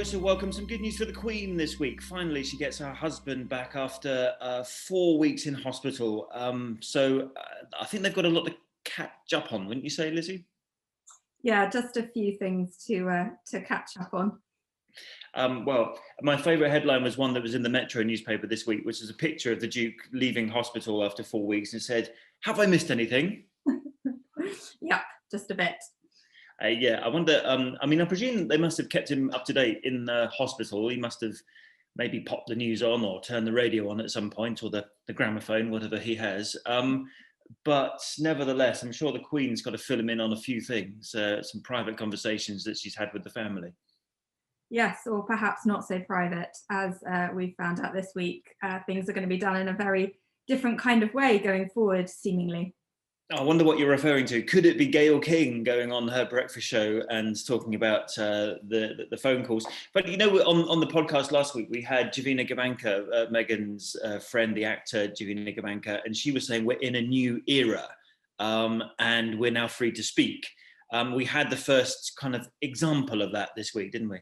also welcome some good news for the Queen this week. Finally, she gets her husband back after 4 weeks in hospital. I think they've got a lot to catch up on, wouldn't you say, Lizzie? Yeah, just a few things to catch up on. Well, my favourite headline was one that was in the Metro newspaper this week, which is a picture of the Duke leaving hospital after 4 weeks and said, "Have I missed anything?" Yep, just a bit. Yeah, I wonder, I presume they must have kept him up to date in the hospital. He must have maybe popped the news on or turned the radio on at some point, or the gramophone, whatever he has. But nevertheless, I'm sure the Queen's got to fill him in on a few things, some private conversations that she's had with the family. Yes, or perhaps not so private, as we found out this week. Things are going to be done in a very different kind of way going forward, seemingly. I wonder what you're referring to. Could it be Gayle King going on her breakfast show and talking about the phone calls? But you know, on the podcast last week, we had Javina Gabanka, Meghan's friend, the actor Javina Gabanka, and she was saying we're in a new era and we're now free to speak. We had the first kind of example of that this week, didn't we?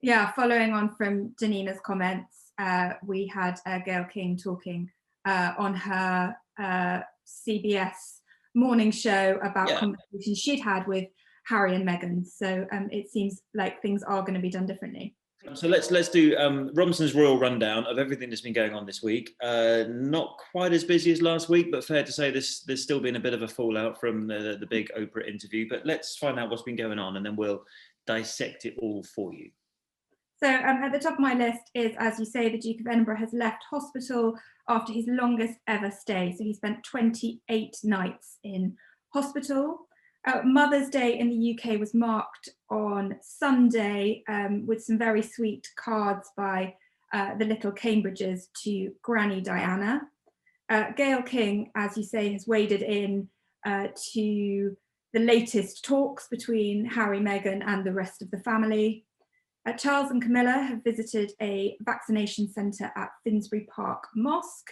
Yeah, following on from Janina's comments, we had Gayle King talking on her CBS morning show about conversations she'd had with Harry and Meghan. So it seems like things are going to be done differently. So let's do Robinson's royal rundown of everything that's been going on this week. Not quite as busy as last week, but fair to say there's still been a bit of a fallout from the big Oprah interview. But let's find out what's been going on and then we'll dissect it all for you. So at the top of my list is, as you say, the Duke of Edinburgh has left hospital after his longest ever stay. So he spent 28 nights in hospital. Mother's Day in the UK was marked on Sunday with some very sweet cards by the little Cambridges to Granny Diana. Gayle King, as you say, has waded in to the latest talks between Harry, Meghan and the rest of the family. Charles and Camilla have visited a vaccination centre at Finsbury Park Mosque.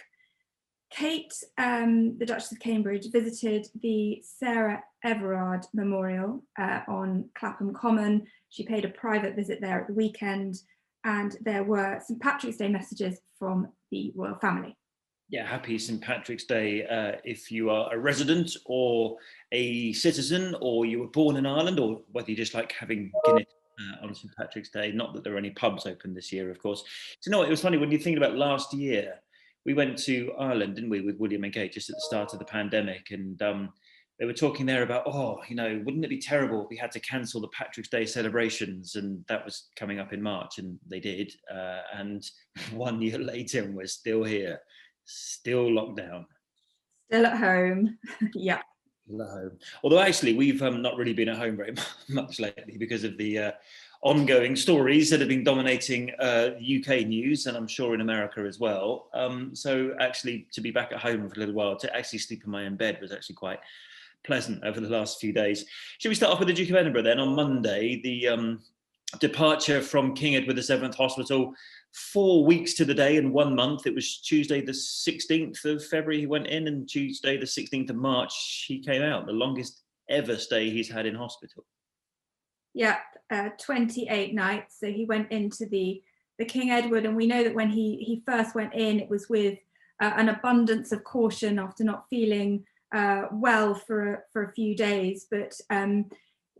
Kate, the Duchess of Cambridge, visited the Sarah Everard Memorial on Clapham Common. She paid a private visit there at the weekend, and there were St Patrick's Day messages from the royal family. Yeah, happy St Patrick's Day if you are a resident or a citizen, or you were born in Ireland, or whether you just like having Guinness on St Patrick's Day. Not that there are any pubs open this year, of course. So, you know what, it was funny when you think about last year, we went to Ireland, didn't we, with William and Kate just at the start of the pandemic, and they were talking there about, wouldn't it be terrible if we had to cancel the Patrick's Day celebrations? And that was coming up in March, and they did. And 1 year later, and we're still here, still locked down. Still at home, yeah. Home. Although actually we've not really been at home very much lately because of the ongoing stories that have been dominating UK news, and I'm sure in America as well. So actually to be back at home for a little while, to actually sleep in my own bed was actually quite pleasant over the last few days. Should we start off with the Duke of Edinburgh then? On Monday, the departure from King Edward VII Hospital, 4 weeks to the day and 1 month. It was Tuesday the 16th of February he went in, and Tuesday the 16th of March he came out. The longest ever stay he's had in hospital. Yeah, 28 nights. So he went into the King Edward, and we know that when he first went in, it was with an abundance of caution after not feeling well for a few days. But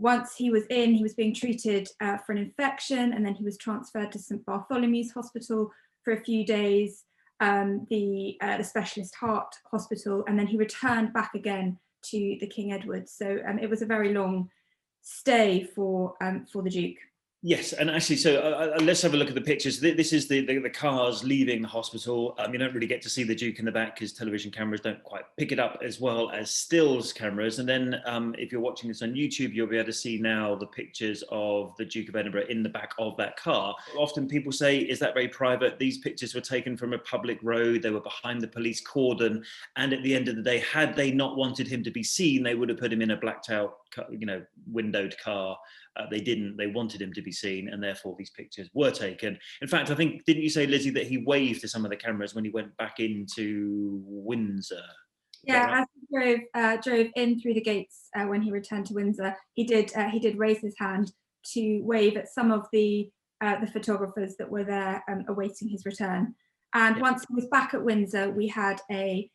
once he was in, he was being treated for an infection, and then he was transferred to St Bartholomew's Hospital for a few days, the specialist heart hospital, and then he returned back again to the King Edward. So it was a very long stay for the Duke. Yes, and actually, so let's have a look at the pictures. This is the cars leaving the hospital. You don't really get to see the Duke in the back because television cameras don't quite pick it up as well as stills cameras. And then if you're watching this on YouTube, you'll be able to see now the pictures of the Duke of Edinburgh in the back of that car. Often people say, is that very private? These pictures were taken from a public road. They were behind the police cordon. And at the end of the day, had they not wanted him to be seen, they would have put him in a blacked out, windowed car. They didn't. They wanted him to be seen, and therefore these pictures were taken. In fact, I think, didn't you say, Lizzie, that he waved to some of the cameras when he went back into Windsor? Yeah, right? As he drove in through the gates when he returned to Windsor, he did raise his hand to wave at some of the the photographers that were there awaiting his return. And once he was back at Windsor, we had a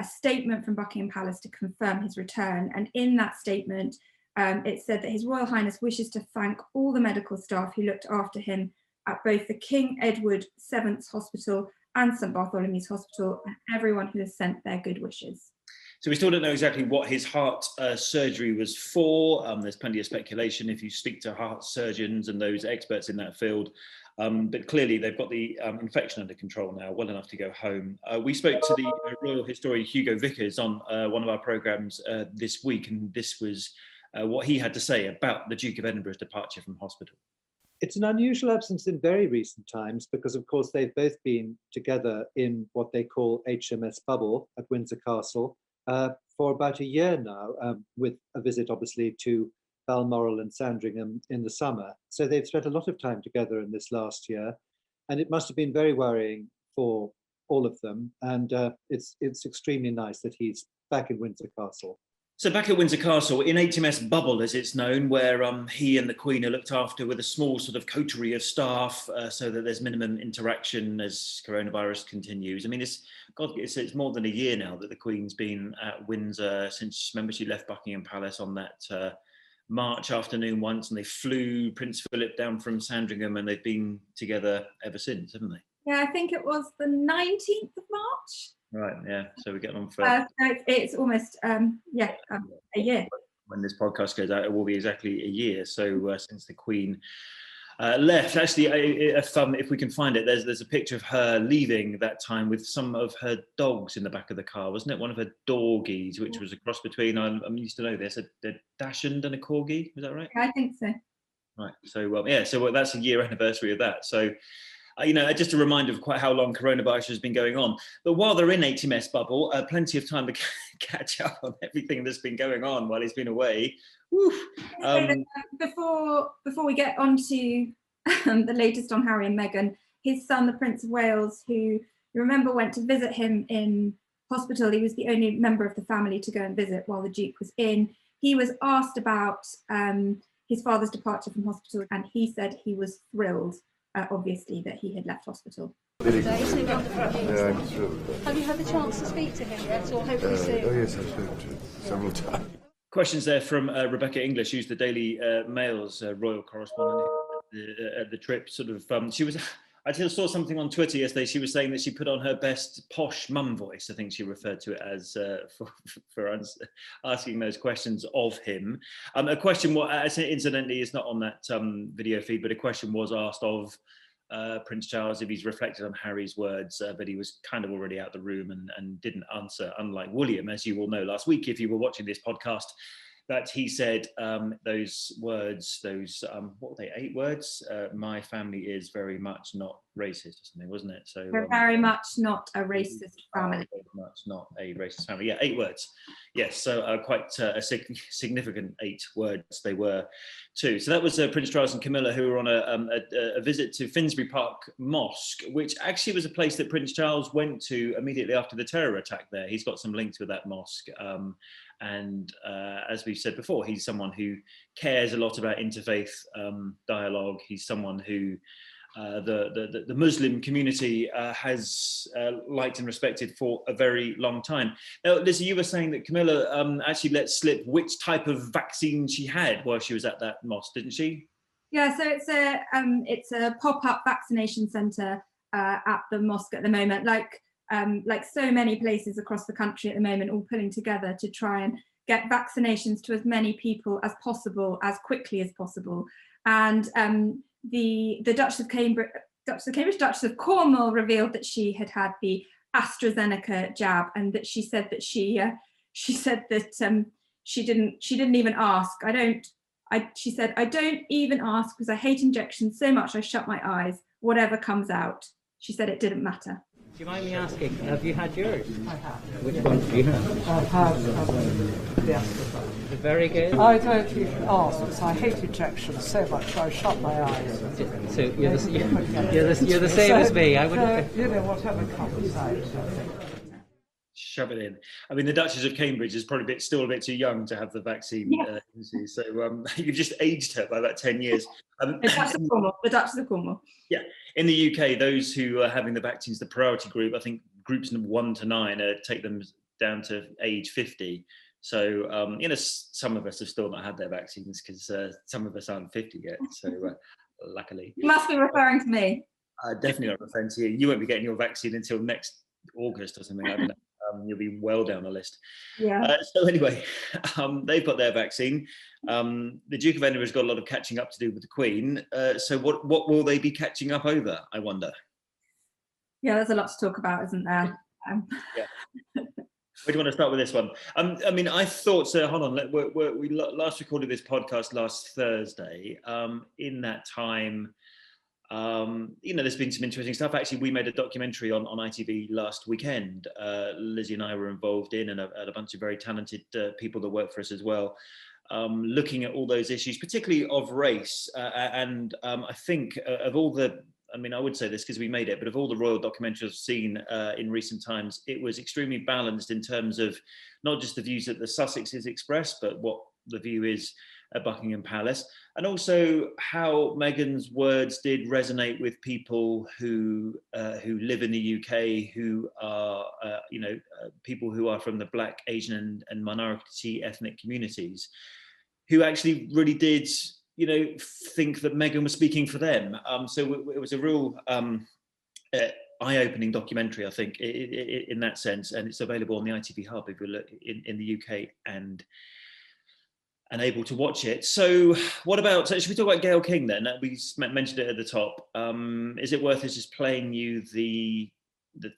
statement from Buckingham Palace to confirm his return. And in that statement, it said that His Royal Highness wishes to thank all the medical staff who looked after him at both the King Edward VII Hospital and St Bartholomew's Hospital, and everyone who has sent their good wishes. So we still don't know exactly what his heart surgery was for. There's plenty of speculation if you speak to heart surgeons and those experts in that field. But clearly they've got the infection under control now, well enough to go home. We spoke to the royal historian Hugo Vickers on one of our programmes this week, and this was what he had to say about the Duke of Edinburgh's departure from hospital. It's an unusual absence in very recent times because, of course, they've both been together in what they call HMS Bubble at Windsor Castle for about a year now, with a visit, obviously, to Balmoral and Sandringham in the summer. So they've spent a lot of time together in this last year, and it must have been very worrying for all of them. And it's extremely nice that he's back in Windsor Castle. So back at Windsor Castle, in HMS Bubble, as it's known, where he and the Queen are looked after with a small sort of coterie of staff, so that there's minimum interaction as coronavirus continues. I mean, it's more than a year now that the Queen's been at Windsor since, remember, she left Buckingham Palace on that March afternoon once, and they flew Prince Philip down from Sandringham, and they've been together ever since, haven't they? Yeah, I think it was the 19th of March. Right, yeah. So we're getting on for... it's almost, a year. When this podcast goes out, it will be exactly a year. So since the Queen left. Actually, if we can find it, there's a picture of her leaving that time with some of her dogs in the back of the car, wasn't it? One of her dorgies, which was a cross between, I'm used to know this, a dachshund and a corgi. Was that right? I think so. Right. So, so that's a year anniversary of that. So... just a reminder of quite how long coronavirus has been going on. But while they're in HMS Bubble, plenty of time to catch up on everything that's been going on while he's been away. Before we get on to the latest on Harry and Meghan, his son, the Prince of Wales, who you remember went to visit him in hospital. He was the only member of the family to go and visit while the Duke was in. He was asked about his father's departure from hospital, and he said he was thrilled. Obviously, that he had left hospital. Isn't it wonderful news? Yeah, sure. Have you had the chance to speak to him yet, or hopefully soon? Oh yes, I've spoken to him several times. Questions there from Rebecca English, who's the Daily Mail's royal correspondent at the trip. I saw something on Twitter yesterday. She was saying that she put on her best posh mum voice. I think she referred to it as for asking those questions of him. A question, incidentally, is not on that video feed, but a question was asked of Prince Charles if he's reflected on Harry's words, but he was kind of already out the room and didn't answer, unlike William, as you will know last week if you were watching this podcast, that he said those words, what were they, 8 words? My family is very much not racist or something, wasn't it? So we're very much not a racist family. Very much not a racist family. Yeah, 8 words. Yes, so quite a significant 8 words they were too. So that was Prince Charles and Camilla, who were on a visit to Finsbury Park Mosque, which actually was a place that Prince Charles went to immediately after the terror attack there. He's got some links with that mosque. And as we've said before, he's someone who cares a lot about interfaith dialogue. He's someone who the Muslim community has liked and respected for a very long time. Now, Lizzie, you were saying that Camilla actually let slip which type of vaccine she had while she was at that mosque, didn't she? Yeah, so it's a pop-up vaccination centre at the mosque at the moment, like so many places across the country at the moment, all pulling together to try and get vaccinations to as many people as possible, as quickly as possible. And the Duchess of Cambridge, Duchess of Cornwall revealed that she had had the AstraZeneca jab, and that she said that she didn't even ask. She said, I don't even ask because I hate injections so much I shut my eyes. Whatever comes out. She said it didn't matter. Do you mind me asking, have you had yours? I have. Which one do you have? I have the AstraZeneca. Very good. I don't even ask because I hate injections so much I shut my eyes. So you're the same as me. I would. Whatever comes out, I think. shove it in. I mean, the Duchess of Cambridge is probably still a bit too young to have the vaccine. Yeah. So you've just aged her by about 10 years. The Duchess of Cornwall. The Duchess of Cornwall. Yeah, in the UK, those who are having the vaccines, the priority group, I think groups 1 to 9 take them down to age 50. So, some of us have still not had their vaccines because some of us aren't 50 yet. So, luckily. You must be referring to me. Definitely not referring to you. You won't be getting your vaccine until next August or something. I don't know. You'll be well down the list. Yeah. So anyway, they've got their vaccine. The Duke of Edinburgh's got a lot of catching up to do with the Queen. So what will they be catching up over, I wonder? Yeah, there's a lot to talk about, isn't there? Yeah. Where do you want to start with this one? I mean, I thought so. Hold on. We last recorded this podcast last Thursday. In that time, there's been some interesting stuff. Actually, we made a documentary on ITV last weekend. Lizzie and I were involved in, and a bunch of very talented people that work for us as well, looking at all those issues, particularly of race. And I think of all the, I would say this because we made it, but of all the royal documentaries I've seen in recent times, it was extremely balanced in terms of not just the views that the Sussexes expressed, but what the view is at Buckingham Palace, and also how Meghan's words did resonate with people who live in the UK, who are people who are from the Black, Asian, and minority ethnic communities, who actually really did think that Meghan was speaking for them. So it was a real eye-opening documentary, I think, in that sense, and it's available on the ITV Hub if you look in the UK and able to watch it. So what about, should we talk about Gayle King then? We mentioned it at the top. Is it worth us just playing you the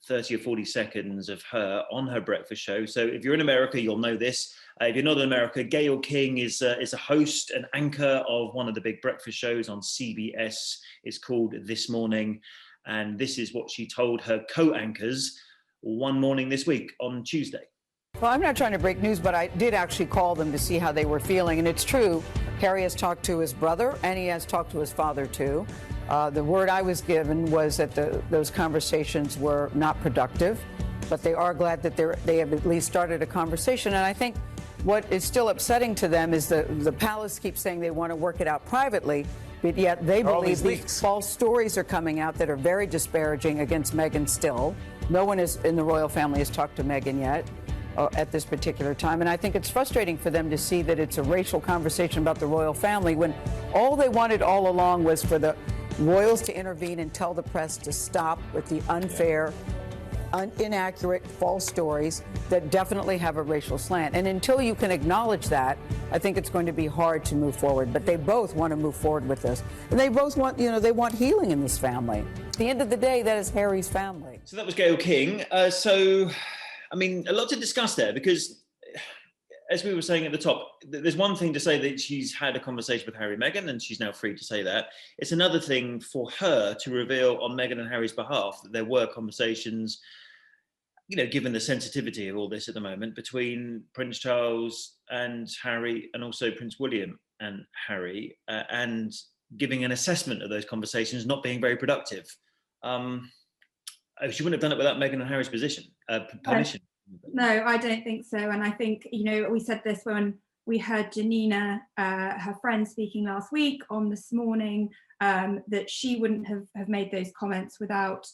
30 or 40 seconds of her on her breakfast show? So if you're in America, you'll know this. If you're not in America, Gayle King is a host, an anchor of one of the big breakfast shows on CBS. It's called This Morning. And this is what she told her co-anchors one morning this week on Tuesday. Well, I'm not trying to break news, but I did actually call them to see how they were feeling. And it's true, Harry has talked to his brother and he has talked to his father too. The word I was given was that those conversations were not productive, but they are glad that they have at least started a conversation. And I think what is still upsetting to them is the palace keeps saying they want to work it out privately, but yet they believe these false stories are coming out that are very disparaging against Meghan still. No one in the royal family has talked to Meghan yet. At this particular time. And I think it's frustrating for them to see that it's a racial conversation about the royal family when all they wanted all along was for the royals to intervene and tell the press to stop with the unfair, inaccurate, false stories that definitely have a racial slant. And until you can acknowledge that, I think it's going to be hard to move forward. But they both want to move forward with this. And they both want, they want healing in this family. At the end of the day, that is Harry's family. So that was Gayle King. A lot to discuss there because, as we were saying at the top, there's one thing to say that she's had a conversation with Harry and Meghan and she's now free to say that. It's another thing for her to reveal on Meghan and Harry's behalf that there were conversations, given the sensitivity of all this at the moment, between Prince Charles and Harry and also Prince William and Harry, and giving an assessment of those conversations not being very productive. She wouldn't have done it without Meghan and Harry's permission. No, I don't think so. And I think, we said this when we heard Janina, her friend, speaking last week on This Morning, that she wouldn't have made those comments without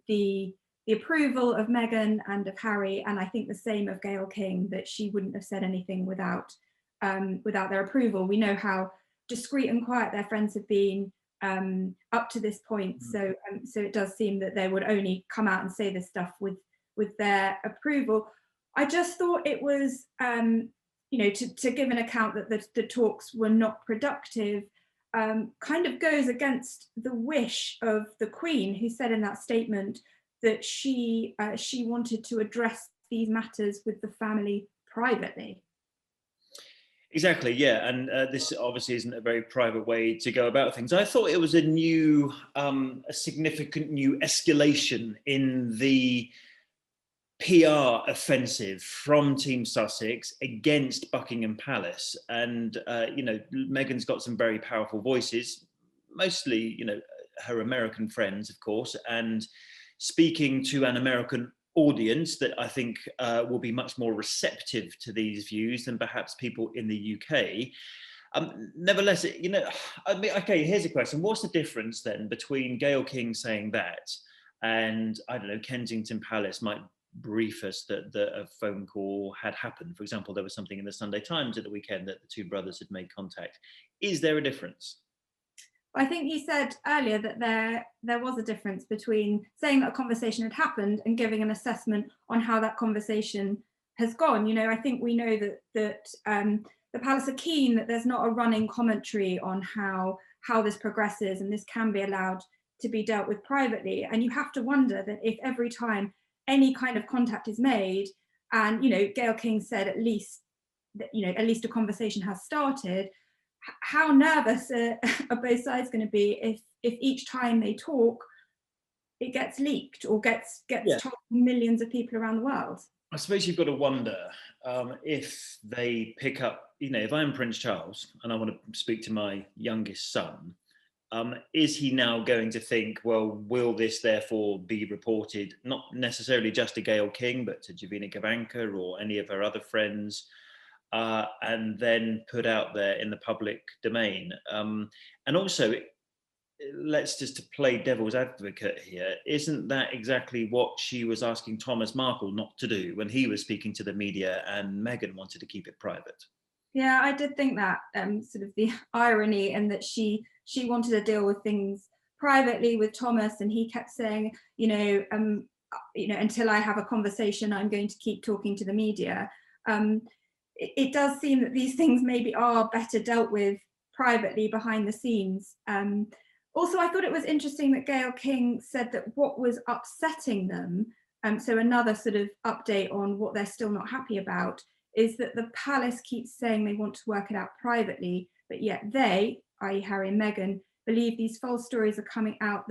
the approval of Meghan and of Harry. And I think the same of Gayle King, that she wouldn't have said anything without their approval. We know how discreet and quiet their friends have been up to this point. So it does seem that they would only come out and say this stuff with their approval. I just thought it was, to give an account that the talks were not productive, kind of goes against the wish of the Queen, who said in that statement that she wanted to address these matters with the family privately. Exactly, yeah, and this obviously isn't a very private way to go about things. I thought it was a significant new escalation in the PR offensive from Team Sussex against Buckingham Palace. And, Meghan's got some very powerful voices, mostly, her American friends, of course, and speaking to an American audience that I think will be much more receptive to these views than perhaps people in the UK. Nevertheless, you know, I mean, okay, here's a question. What's the difference then between Gayle King saying that and, I don't know, Kensington Palace might brief us that a phone call had happened? For example, there was something in the Sunday Times at the weekend that the two brothers had made contact. Is there a difference? I think he said earlier that there was a difference between saying that a conversation had happened and giving an assessment on how that conversation has gone. You know, I think we know that the Palace are keen that there's not a running commentary on how this progresses, and this can be allowed to be dealt with privately. And you have to wonder that if every time any kind of contact is made, and, you know, Gayle King said at least a conversation has started, how nervous are both sides going to be if each time they talk it gets leaked or gets told to millions of people around the world? I suppose you've got to wonder if they pick up, you know, if I'm Prince Charles and I want to speak to my youngest son, is he now going to think, well, will this therefore be reported not necessarily just to Gayle King, but to Javina Gavankar or any of her other friends, and then put out there in the public domain? And also, let's just to play devil's advocate here, isn't that exactly what she was asking Thomas Markle not to do when he was speaking to the media and Meghan wanted to keep it private? Yeah, I did think that sort of the irony, and that she wanted to deal with things privately with Thomas, and he kept saying, until I have a conversation, I'm going to keep talking to the media. It does seem that these things maybe are better dealt with privately behind the scenes. Also, I thought it was interesting that Gayle King said that what was upsetting them, so another sort of update on what they're still not happy about, is that the palace keeps saying they want to work it out privately, but yet they, i.e. Harry and Meghan, believe these false stories are coming out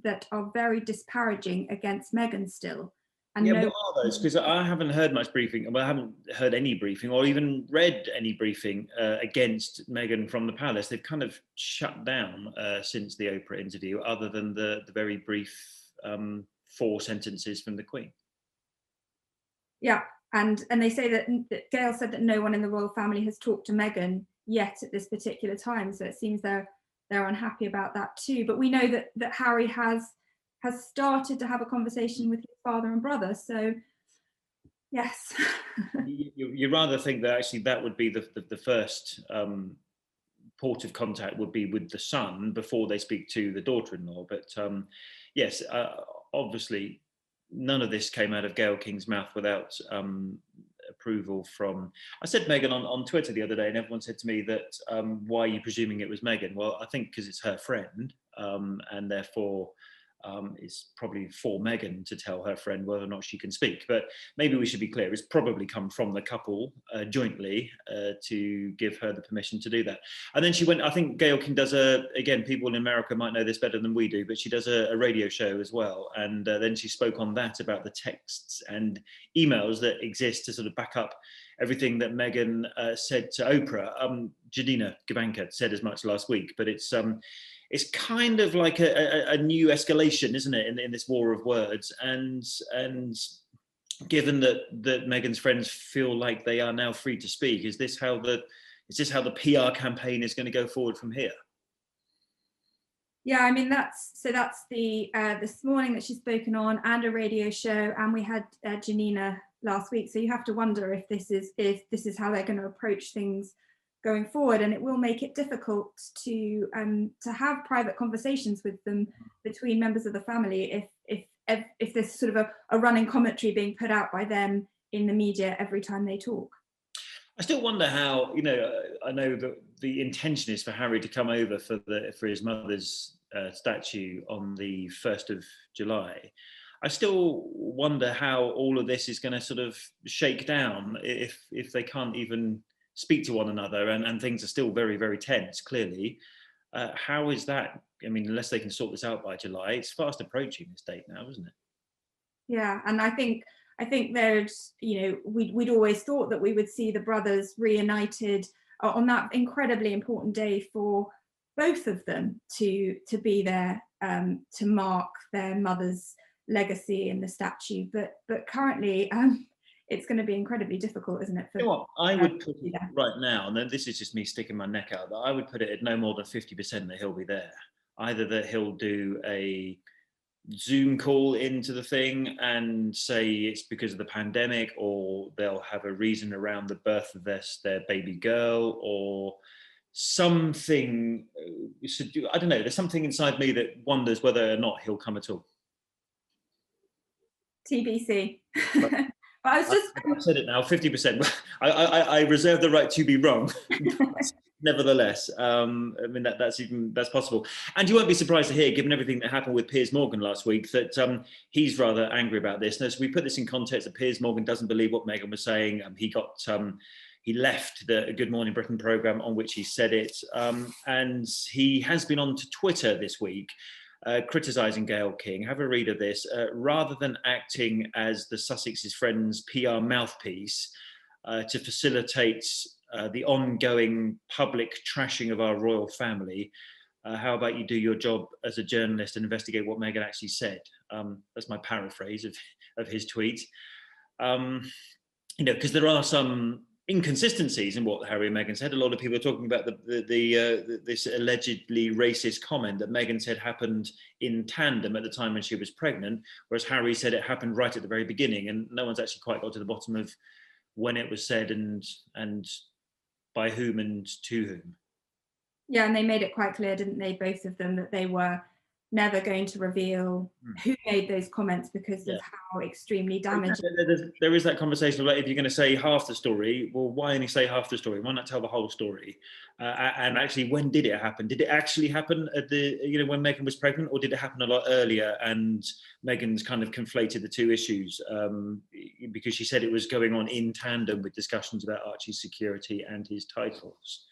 that are very disparaging against Meghan still. And what are those? Because I haven't heard much briefing. Well, I haven't heard any briefing or even read any briefing against Meghan from the palace. They've kind of shut down since the Oprah interview, other than the very brief 4 sentences from the Queen. Yeah, and they say that Gayle said that no one in the royal family has talked to Meghan yet at this particular time. So it seems they're unhappy about that too. But we know that Harry has started to have a conversation with his father and brother. So yes. you rather think that actually that would be the first port of contact would be with the son before they speak to the daughter-in-law. But yes, obviously none of this came out of Gayle King's mouth without approval from... I said Meghan on Twitter the other day, and everyone said to me that, why are you presuming it was Meghan? Well, I think because it's her friend, and therefore it's probably for Meghan to tell her friend whether or not she can speak. But maybe we should be clear, it's probably come from the couple jointly to give her the permission to do that. And then she went, I think Gayle King does again, people in America might know this better than we do, but she does a radio show as well. And then she spoke on that about the texts and emails that exist to sort of back up everything that Meghan said to Oprah. Javina Gavankar said as much last week, but it's kind of like a new escalation, isn't it, in this war of words? And given that Meghan's friends feel like they are now free to speak, is this how the PR campaign is going to go forward from here? Yeah, I mean that's the this morning that she's spoken on, and a radio show, and we had Janina last week. So you have to wonder if this is how they're going to approach things going forward, and it will make it difficult to have private conversations with them between members of the family if there's sort of a running commentary being put out by them in the media every time they talk. I still wonder how, I know that the intention is for Harry to come over for his mother's statue on the 1st of July. I still wonder how all of this is going to sort of shake down if they can't even speak to one another and things are still very, very tense, clearly. How is that? I mean, unless they can sort this out by July, it's fast approaching this date now, isn't it? Yeah, and I think there's, we'd always thought that we would see the brothers reunited on that incredibly important day for both of them to be there to mark their mother's legacy in the statue, but currently it's going to be incredibly difficult, isn't it? You know what? I would put it right now, and then this is just me sticking my neck out, that I would put it at no more than 50% that he'll be there. Either that he'll do a Zoom call into the thing and say it's because of the pandemic, or they'll have a reason around the birth of their baby girl, or something. I don't know. There's something inside me that wonders whether or not he'll come at all. TBC. But I was just. I've said it now. 50%. I reserve the right to be wrong. Nevertheless, I mean that's possible. And you won't be surprised to hear, given everything that happened with Piers Morgan last week, that he's rather angry about this. Now, so we put this in context that Piers Morgan doesn't believe what Meghan was saying. He left the Good Morning Britain programme on which he said it, and he has been on to Twitter this week, criticising Gayle King. Have a read of this. Rather than acting as the Sussex's Friends PR mouthpiece to facilitate the ongoing public trashing of our royal family, how about you do your job as a journalist and investigate what Meghan actually said? That's my paraphrase of his tweet. Because there are some inconsistencies in what Harry and Meghan said. A lot of people are talking about this allegedly racist comment that Meghan said happened in tandem at the time when she was pregnant, whereas Harry said it happened right at the very beginning, and no one's actually quite got to the bottom of when it was said and by whom and to whom. Yeah, and they made it quite clear, didn't they, both of them, that they were never going to reveal who made those comments because of how extremely damaging. There is that conversation about, if you're going to say half the story, well, why only say half the story? Why not tell the whole story? And actually, when did it happen? Did it actually happen at when Meghan was pregnant, or did it happen a lot earlier? And Meghan's kind of conflated the two issues because she said it was going on in tandem with discussions about Archie's security and his titles.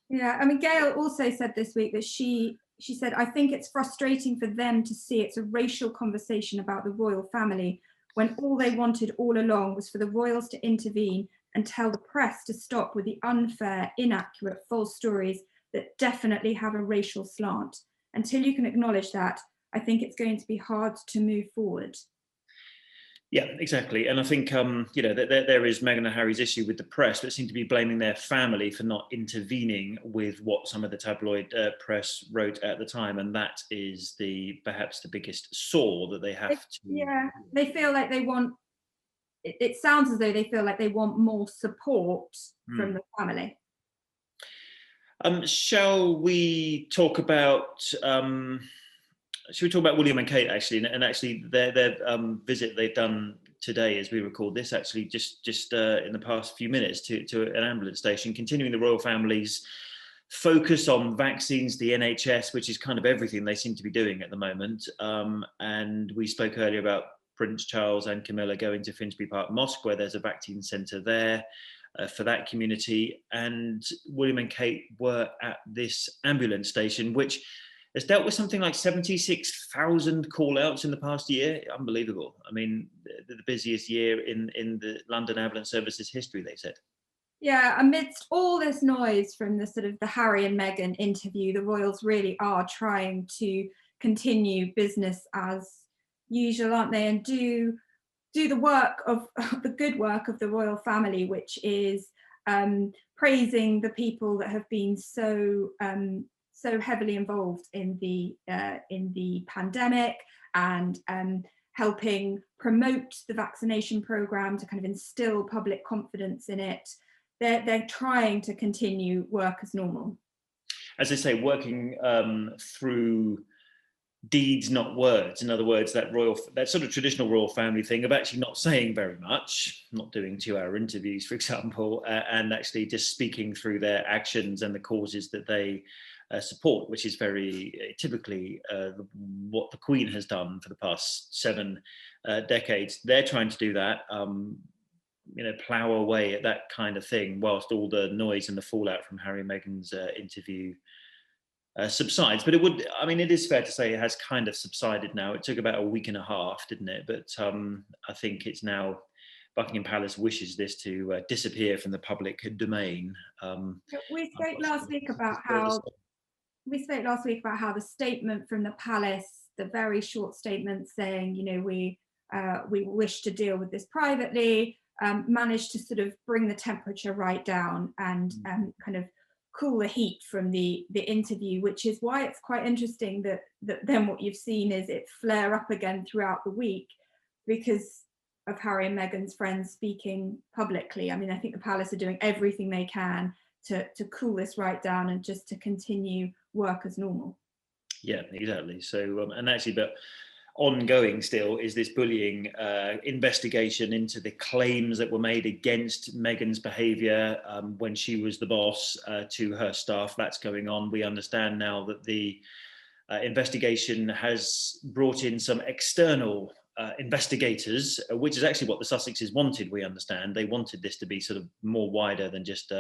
Yeah, I mean, Gayle also said this week that she said, I think it's frustrating for them to see it's a racial conversation about the royal family when all they wanted all along was for the royals to intervene and tell the press to stop with the unfair, inaccurate, false stories that definitely have a racial slant. Until you can acknowledge that, I think it's going to be hard to move forward. Yeah, exactly. And I think, there is Meghan and Harry's issue with the press, but seem to be blaming their family for not intervening with what some of the tabloid press wrote at the time. And that is perhaps the biggest sore that they have to. Yeah, they feel like they want, it sounds as though they feel like they want more support from the family. Shall we talk about... Should we talk about William and Kate, actually, and actually their visit they've done today, as we record this, actually just in the past few minutes to an ambulance station, continuing the royal family's focus on vaccines, the NHS, which is kind of everything they seem to be doing at the moment. And we spoke earlier about Prince Charles and Camilla going to Finsbury Park Mosque, where there's a vaccine centre there for that community. And William and Kate were at this ambulance station, which has dealt with something like 76,000 call-outs in the past year. Unbelievable. I mean, the busiest year in the London ambulance services history, they said. Yeah, amidst all this noise from the sort of the Harry and Meghan interview, the royals really are trying to continue business as usual, aren't they? And do the work of the good work of the royal family, which is praising the people that have been so heavily involved in the pandemic, and helping promote the vaccination program to kind of instill public confidence in it. They're trying to continue work as normal. As they say, working through deeds, not words. In other words, that sort of traditional royal family thing of actually not saying very much, not doing 2-hour interviews, for example, and actually just speaking through their actions and the causes that they support, which is very typically what the Queen has done for the past 7 decades. They're trying to do that, plough away at that kind of thing, whilst all the noise and the fallout from Harry and Meghan's interview subsides. But it is fair to say it has kind of subsided now. It took about a week and a half, didn't it? But I think it's now, Buckingham Palace wishes this to disappear from the public domain. We spoke last week about how the statement from the palace a very short statement saying, you know, we wish to deal with this privately, managed to sort of bring the temperature right down and kind of cool the heat from the interview, which is why it's quite interesting that then what you've seen is it flare up again throughout the week because of Harry and Meghan's friends speaking publicly. I mean, I think the palace are doing everything they can to cool this right down and just to continue work as normal. Yeah, exactly. So, and actually, but ongoing still is this bullying investigation into the claims that were made against Meghan's behaviour when she was the boss to her staff. That's going on. We understand now that the investigation has brought in some external investigators, which is actually what the Sussexes wanted, we understand. They wanted this to be sort of more wider than just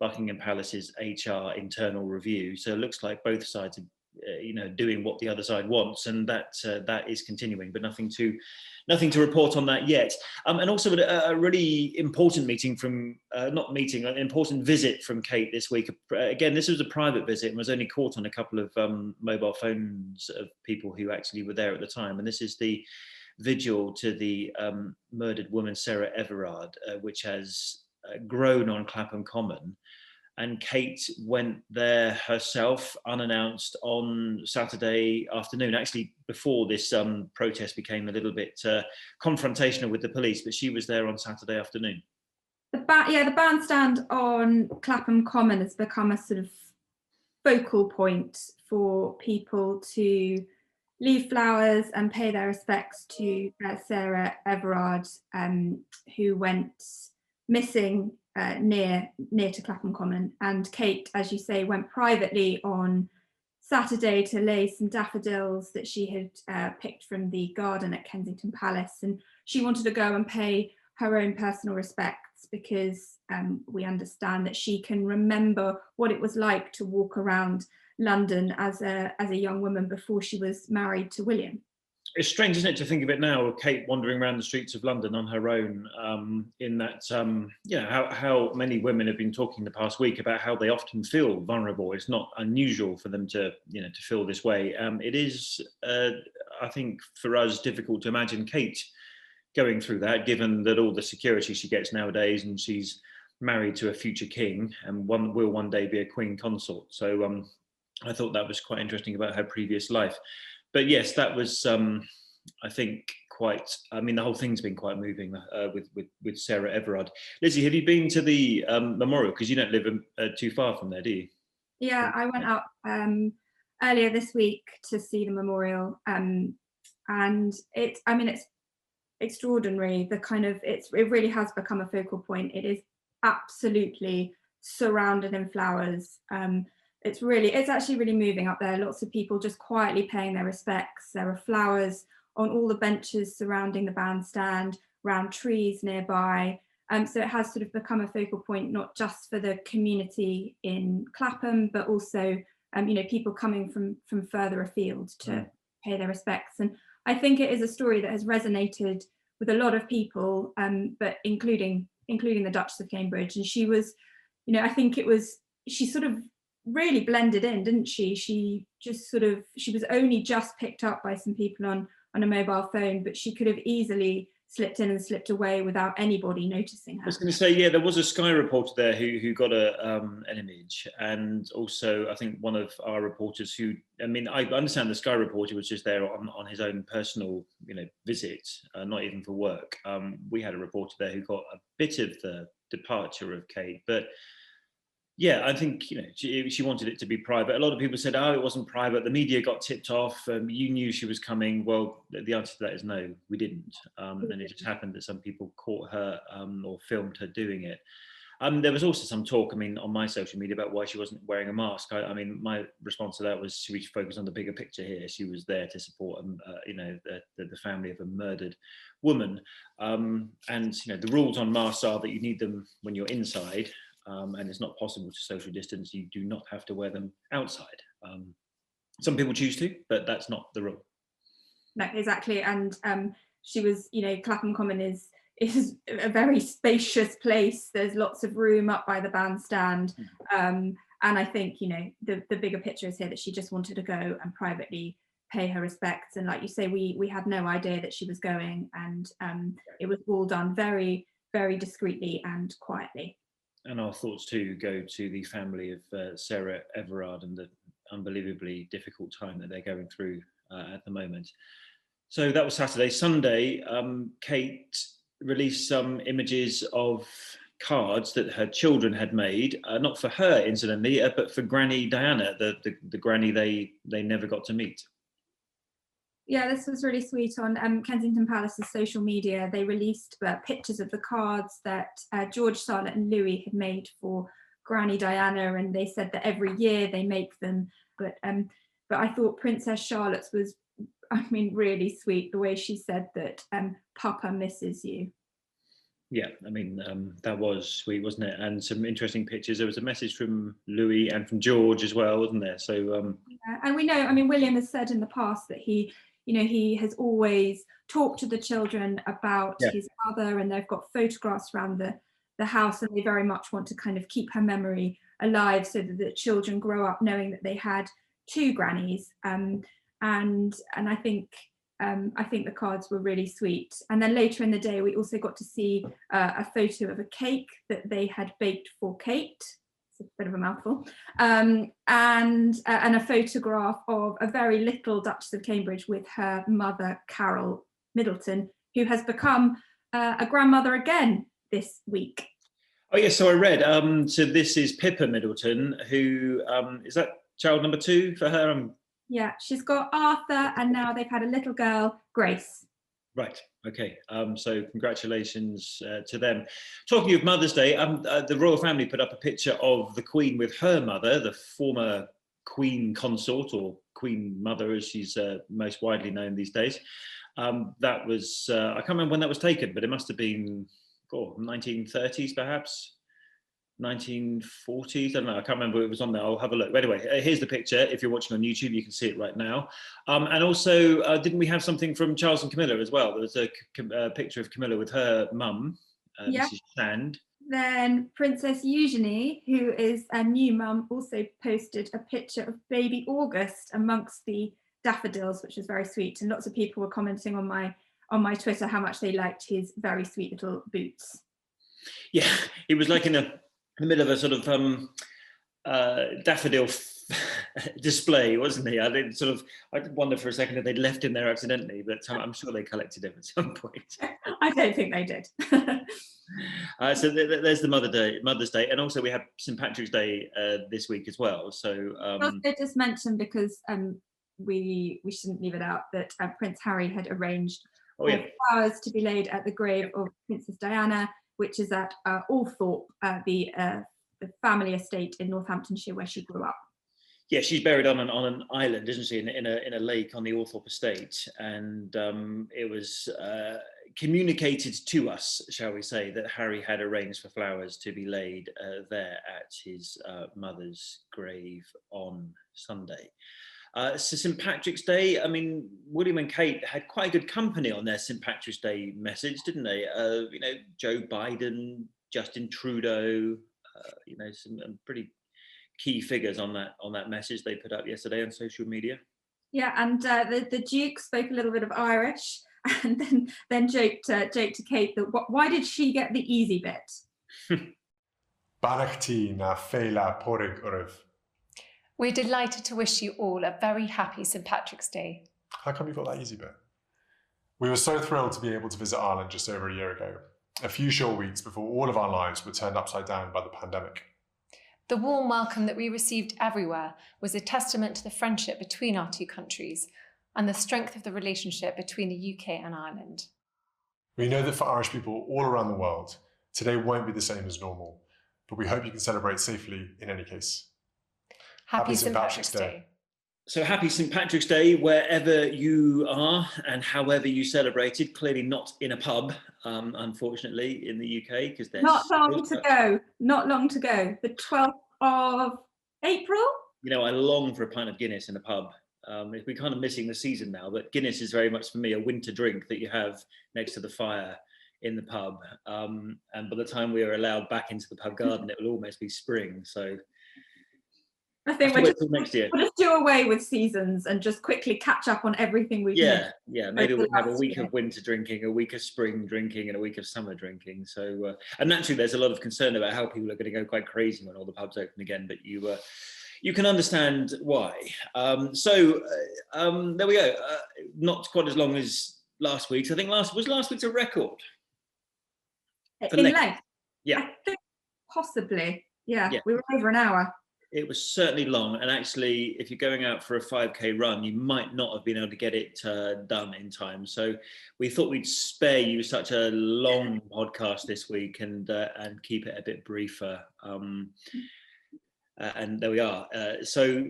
Buckingham Palace's HR internal review. So it looks like both sides are doing what the other side wants, and that is continuing, but nothing to report on that yet. And also a really important meeting from, an important visit from Kate this week. Again, this was a private visit and was only caught on a couple of mobile phones of people who actually were there at the time. And this is the vigil to the murdered woman, Sarah Everard, which has grown on Clapham Common. And Kate went there herself, unannounced, on Saturday afternoon, actually before this protest became a little bit confrontational with the police, but she was there on Saturday afternoon. The bandstand on Clapham Common has become a sort of focal point for people to leave flowers and pay their respects to Sarah Everard, who went missing near to Clapham Common. And Kate, as you say, went privately on Saturday to lay some daffodils that she had picked from the garden at Kensington Palace. And she wanted to go and pay her own personal respects because we understand that she can remember what it was like to walk around London as a young woman before she was married to William. It's strange, isn't it, to think of it now, Kate wandering around the streets of London on her own, in that, how many women have been talking the past week about how they often feel vulnerable. It's not unusual for them to feel this way. It is, I think, for us, difficult to imagine Kate going through that, given that all the security she gets nowadays, and she's married to a future king and will one day be a queen consort. So I thought that was quite interesting about her previous life. But yes, that was, I think, the whole thing's been quite moving with Sarah Everard. Lizzie, have you been to the memorial? Because you don't live too far from there, do you? Yeah, I went up earlier this week to see the memorial, and it's extraordinary. It really has become a focal point. It is absolutely surrounded in flowers. It's actually really moving up there. Lots of people just quietly paying their respects. There are flowers on all the benches surrounding the bandstand, around trees nearby. So it has sort of become a focal point, not just for the community in Clapham, but also people coming from further afield to pay their respects. And I think it is a story that has resonated with a lot of people, but including the Duchess of Cambridge. And she was, she sort of really blended in, didn't she? She was only just picked up by some people on a mobile phone, but she could have easily slipped in and slipped away without anybody noticing her. I was going to say, yeah, there was a Sky reporter there who got an image, and also I think one of our reporters I understand the Sky reporter was just there on his own personal, visit, not even for work. We had a reporter there who got a bit of the departure of Kate, but yeah, I think she wanted it to be private. A lot of people said, "Oh, it wasn't private. The media got tipped off. You knew she was coming." Well, the answer to that is no, we didn't. And it just happened that some people caught her or filmed her doing it. There was also some talk, on my social media about why she wasn't wearing a mask. My response to that was, should we focus on the bigger picture here? She was there to support, the family of a murdered woman. And the rules on masks are that you need them when you're inside. And it's not possible to social distance. You do not have to wear them outside. Some people choose to, but that's not the rule. No, exactly. And she was, Clapham Common is a very spacious place. There's lots of room up by the bandstand. And I think, the bigger picture is here that she just wanted to go and privately pay her respects. And like you say, we had no idea that she was going, and it was all done very, very discreetly and quietly. And our thoughts too go to the family of Sarah Everard and the unbelievably difficult time that they're going through at the moment. So that was Saturday. Sunday, Kate released some images of cards that her children had made, not for her incidentally, but for Granny Diana, the granny they never got to meet. Yeah, this was really sweet. On Kensington Palace's social media, they released pictures of the cards that George, Charlotte and Louis had made for Granny Diana, and they said that every year they make them. But I thought Princess Charlotte's was, I mean, really sweet, the way she said that Papa misses you. Yeah, I mean, that was sweet, wasn't it? And some interesting pictures. There was a message from Louis and from George as well, wasn't there? So yeah, and we know, I mean, William has said in the past that he has always talked to the children about his mother, and they've got photographs around the house, and they very much want to kind of keep her memory alive so that the children grow up knowing that they had two grannies. And I think the cards were really sweet. And then later in the day, we also got to see a photo of a cake that they had baked for Kate. It's a bit of a mouthful. And a photograph of a very little Duchess of Cambridge with her mother, Carol Middleton, who has become a grandmother again this week. Oh yes, so I read. So this is Pippa Middleton, who is that child number 2 for her? Yeah, she's got Arthur, and now they've had a little girl, Grace. Right. Okay. So congratulations to them. Talking of Mother's Day, the royal family put up a picture of the Queen with her mother, the former Queen Consort, or Queen Mother, as she's most widely known these days. That was I can't remember when that was taken, but it must have been 1930s, perhaps. 1940s, I don't know, I can't remember, it was on there, I'll have a look. But anyway, here's the picture. If you're watching on YouTube, you can see it right now. And also, didn't we have something from Charles and Camilla as well? There was a picture of Camilla with her mum, Mrs. Shand. Then Princess Eugenie, who is a new mum, also posted a picture of baby August amongst the daffodils, which was very sweet. And lots of people were commenting on my Twitter how much they liked his very sweet little boots. Yeah, he was like in the middle of a sort of daffodil display, wasn't he? I wonder for a second if they'd left him there accidentally, but I'm sure they collected him at some point. I don't think they did. So there's the Mother's Day, and also we have St. Patrick's Day this week as well. So I just mentioned, because we shouldn't leave it out, that Prince Harry had arranged flowers to be laid at the grave of Princess Diana, which is at Althorpe, the family estate in Northamptonshire where she grew up. Yeah, she's buried on an island, isn't she, in a lake on the Althorpe estate, and it was communicated to us, shall we say, that Harry had arranged for flowers to be laid there at his mother's grave on Sunday. So St. Patrick's Day, I mean, William and Kate had quite good company on their St. Patrick's Day message, didn't they? Joe Biden, Justin Trudeau, some pretty key figures on that message they put up yesterday on social media. Yeah, and the Duke spoke a little bit of Irish, and then joked to Kate that why did she get the easy bit? Banachti na féile pórig uiribh. We're delighted to wish you all a very happy St. Patrick's Day. How come you got that easy bit? We were so thrilled to be able to visit Ireland just over a year ago, a few short weeks before all of our lives were turned upside down by the pandemic. The warm welcome that we received everywhere was a testament to the friendship between our two countries and the strength of the relationship between the UK and Ireland. We know that for Irish people all around the world, today won't be the same as normal, but we hope you can celebrate safely in any case. Happy St. Patrick's Day. So happy St. Patrick's Day wherever you are and however you celebrated. Clearly not in a pub, unfortunately, in the UK, because there's not long to go. The 12th of April. I long for a pint of Guinness in a pub. We're kind of missing the season now, but Guinness is very much for me a winter drink that you have next to the fire in the pub. And by the time we are allowed back into the pub garden, it will almost be spring. So I think wait till next year. we'll just do away with seasons and just quickly catch up on everything we've missed. Yeah. Maybe we'll have a week year. of winter drinking, a week of spring drinking, and a week of summer drinking. So, and naturally, there's a lot of concern about how people are going to go quite crazy when all the pubs open again. But you can understand why. There we go. Not quite as long as last week's. I think last week's a record. In length? Yeah. I think possibly. Yeah, we were over an hour. It was certainly long, and actually, if you're going out for a 5K run, you might not have been able to get it done in time. So we thought we'd spare you such a long podcast this week and keep it a bit briefer. And there we are. So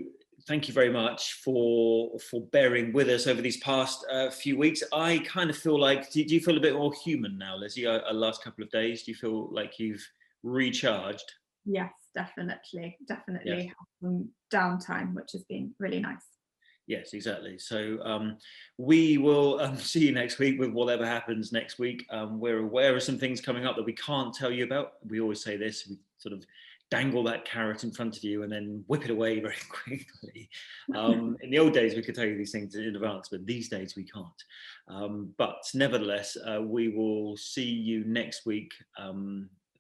thank you very much for bearing with us over these past few weeks. I kind of feel like, do you feel a bit more human now, Lizzie? Last couple of days, do you feel like you've recharged? Yes, definitely. Yes. Have some downtime, which has been really nice. Yes, exactly. So we will see you next week with whatever happens next week. We're aware of some things coming up that we can't tell you about. We always say this, we sort of dangle that carrot in front of you and then whip it away very quickly. In the old days, we could tell you these things in advance, but these days we can't. But nevertheless, we will see you next week.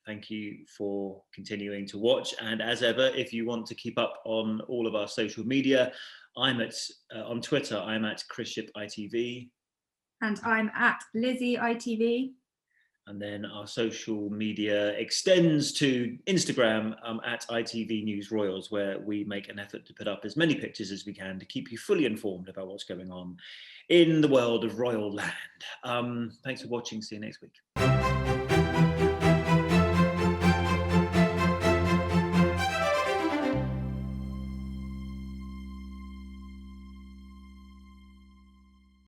Thank you for continuing to watch. And as ever, if you want to keep up on all of our social media, I'm on Twitter, I'm at Chrisship ITV. And I'm at Lizzie ITV. And then our social media extends to Instagram at ITV News Royals, where we make an effort to put up as many pictures as we can to keep you fully informed about what's going on in the world of royal land. Thanks for watching. See you next week.